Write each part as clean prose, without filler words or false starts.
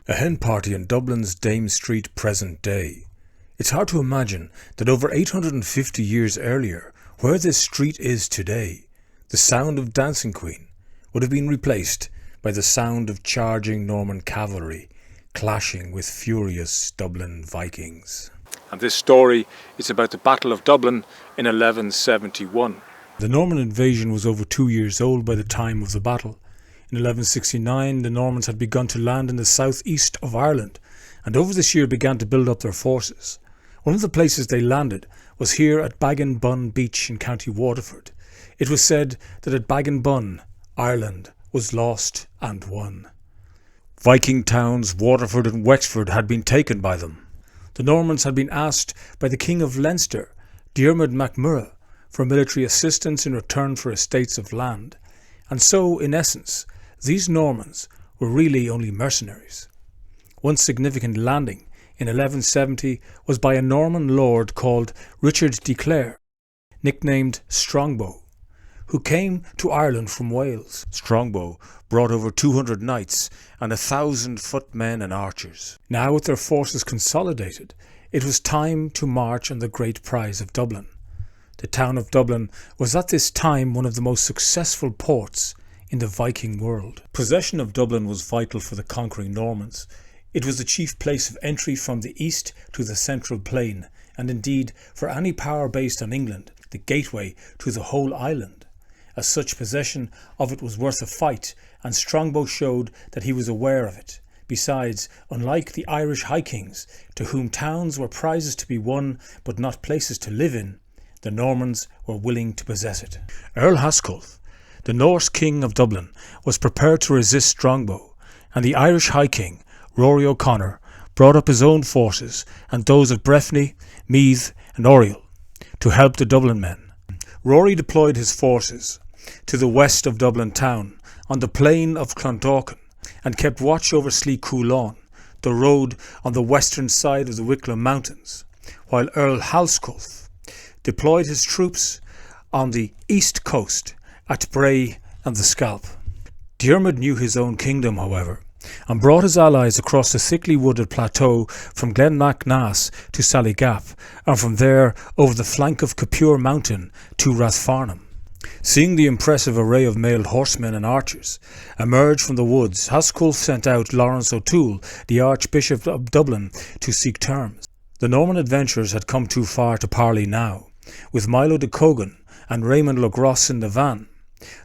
A hen party in Dublin's Dame Street present day. It's hard to imagine that over 850 years earlier, where this street is today, the sound of Dancing Queen would have been replaced by the sound of charging Norman cavalry clashing with furious Dublin Vikings. And this story is about the Battle of Dublin in 1171. The Norman invasion was over 2 years old by the time of the battle. In 1169, the Normans had begun to land in the southeast of Ireland, and over this year began to build up their forces. One of the places they landed was here at Baginbun Beach in County Waterford. It was said that at Baginbun, Ireland was lost and won. Viking towns Waterford and Wexford had been taken by them. The Normans had been asked by the King of Leinster, Diarmid mac Murrough, for military assistance in return for estates of land, and so, in essence, these Normans were really only mercenaries. One significant landing in 1170 was by a Norman lord called Richard de Clare, nicknamed Strongbow, who came to Ireland from Wales. Strongbow brought over 200 knights and 1,000 footmen and archers. Now, with their forces consolidated, it was time to march on the great prize of Dublin. The town of Dublin was at this time one of the most successful ports in the Viking world. Possession of Dublin was vital for the conquering Normans. It was the chief place of entry from the east to the central plain, and indeed, for any power based on England, the gateway to the whole island. As such, possession of it was worth a fight, and Strongbow showed that he was aware of it. Besides, unlike the Irish Vikings, to whom towns were prizes to be won but not places to live in, the Normans were willing to possess it. Earl Hasculf, the Norse king of Dublin, was prepared to resist Strongbow, and the Irish High King, Rory O'Connor, brought up his own forces and those of Breffni, Meath and Oriel to help the Dublin men. Rory deployed his forces to the west of Dublin town on the plain of Clondalkin and kept watch over Slieve Coulawn, the road on the western side of the Wicklow mountains, while Earl Hasculf deployed his troops on the east coast at Bray and the Scalp. Diarmid knew his own kingdom, however, and brought his allies across the thickly wooded plateau from Glenmacnas to Sallygap, and from there over the flank of Capure Mountain to Rathfarnham. Seeing the impressive array of mailed horsemen and archers emerge from the woods, Hasculf sent out Lawrence O'Toole, the Archbishop of Dublin, to seek terms. The Norman adventurers had come too far to parley now. With Milo de Cogan and Raymond le Gros in the van,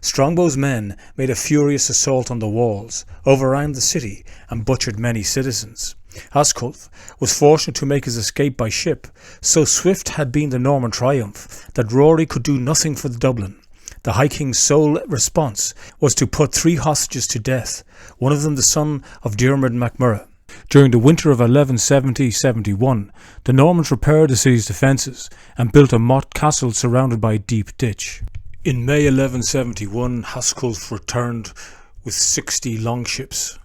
Strongbow's men made a furious assault on the walls, overran the city and butchered many citizens. Hasculf was fortunate to make his escape by ship. So swift had been the Norman triumph that Rory could do nothing for Dublin. The High King's sole response was to put 3 hostages to death, one of them the son of Diarmid mac Murrough. During the winter of 1170-71, the Normans repaired the city's defences and built a motte castle surrounded by a deep ditch. In May 1171, Hasculf returned with 60 longships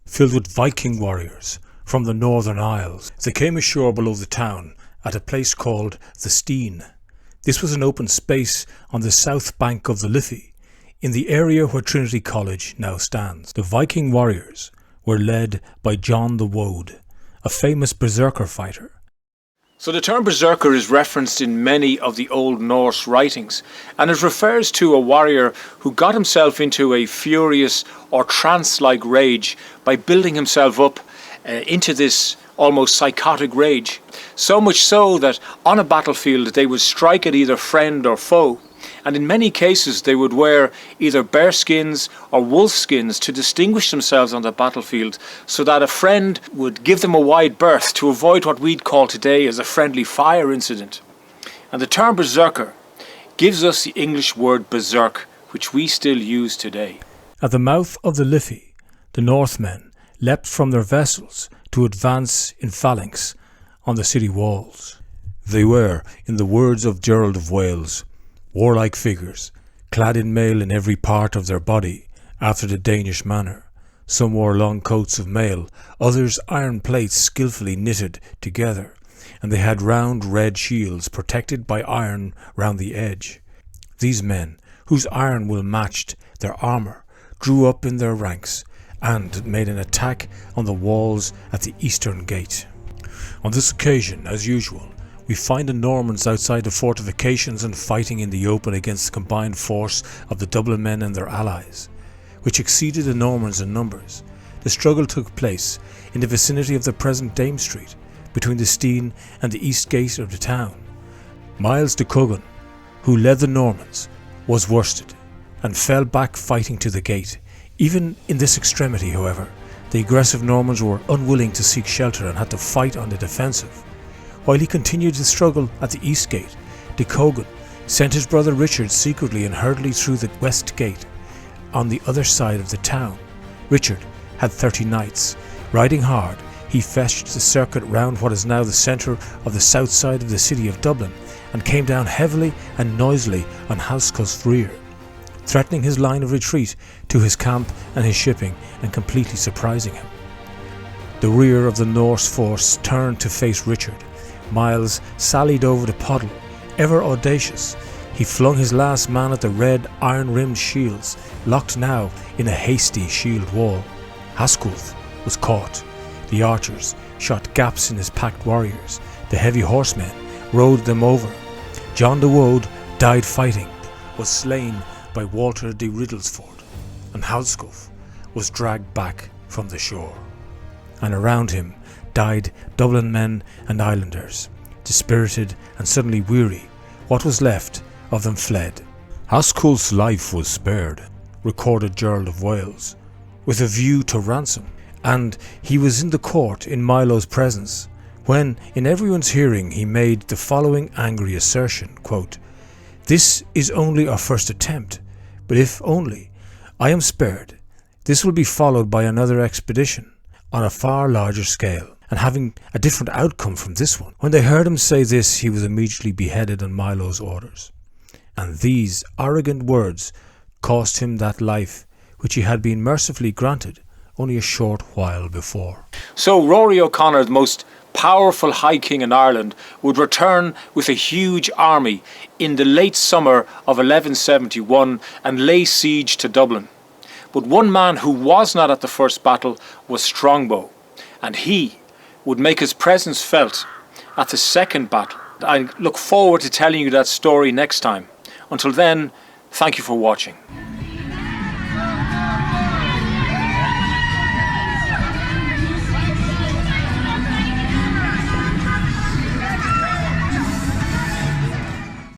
filled with Viking warriors from the Northern Isles. They came ashore below the town at a place called the Stein. This was an open space on the south bank of the Liffey, in the area where Trinity College now stands. The Viking warriors were led by John the Woad, a famous berserker fighter. So the term berserker is referenced in many of the Old Norse writings, and it refers to a warrior who got himself into a furious or trance-like rage by building himself up into this almost psychotic rage. So much so that on a battlefield they would strike at either friend or foe, and in many cases they would wear either bear skins or wolf skins to distinguish themselves on the battlefield, so that a friend would give them a wide berth to avoid what we'd call today as a friendly fire incident. And the term berserker gives us the English word berserk, which we still use today. At the mouth of the Liffey, the Northmen leapt from their vessels to advance in phalanx on the city walls. They were, in the words of Gerald of Wales, warlike figures, clad in mail in every part of their body, after the Danish manner. Some wore long coats of mail, others iron plates skilfully knitted together, and they had round red shields protected by iron round the edge. These men, whose iron will matched their armour, drew up in their ranks, and made an attack on the walls at the eastern gate. On this occasion, as usual, we find the Normans outside the fortifications and fighting in the open against the combined force of the Dublin men and their allies, which exceeded the Normans in numbers. The struggle took place in the vicinity of the present Dame Street, between the Stean and the east gate of the town. Miles de Cogan, who led the Normans, was worsted and fell back fighting to the gate. Even in this extremity, however, the aggressive Normans were unwilling to seek shelter and had to fight on the defensive. While he continued the struggle at the east gate, de Cogan sent his brother Richard secretly and hurriedly through the west gate on the other side of the town. Richard had 30 knights. Riding hard, he fetched the circuit round what is now the centre of the south side of the city of Dublin and came down heavily and noisily on Hasculf's rear, threatening his line of retreat to his camp and his shipping and completely surprising him. The rear of the Norse force turned to face Richard. Miles sallied over the Poddle, ever audacious. He flung his last man at the red, iron-rimmed shields, locked now in a hasty shield wall. Hasculf was caught. The archers shot gaps in his packed warriors. The heavy horsemen rode them over. John de Wode died fighting, was slain by Walter de Riddlesford, and Hasculf was dragged back from the shore. And around him died Dublin men and islanders. Dispirited and suddenly weary, what was left of them fled. Hasculf's life was spared, recorded Gerald of Wales, with a view to ransom, and he was in the court in Milo's presence, when in everyone's hearing he made the following angry assertion, quote, "This is only our first attempt, but if only I am spared, this will be followed by another expedition on a far larger scale, and having a different outcome from this one." When they heard him say this, he was immediately beheaded on Milo's orders. And these arrogant words cost him that life which he had been mercifully granted only a short while before. So Rory O'Connor, the most powerful High King in Ireland, would return with a huge army in the late summer of 1171 and lay siege to Dublin. But one man who was not at the first battle was Strongbow, and he would make his presence felt at the second battle. I look forward to telling you that story next time. Until then, thank you for watching.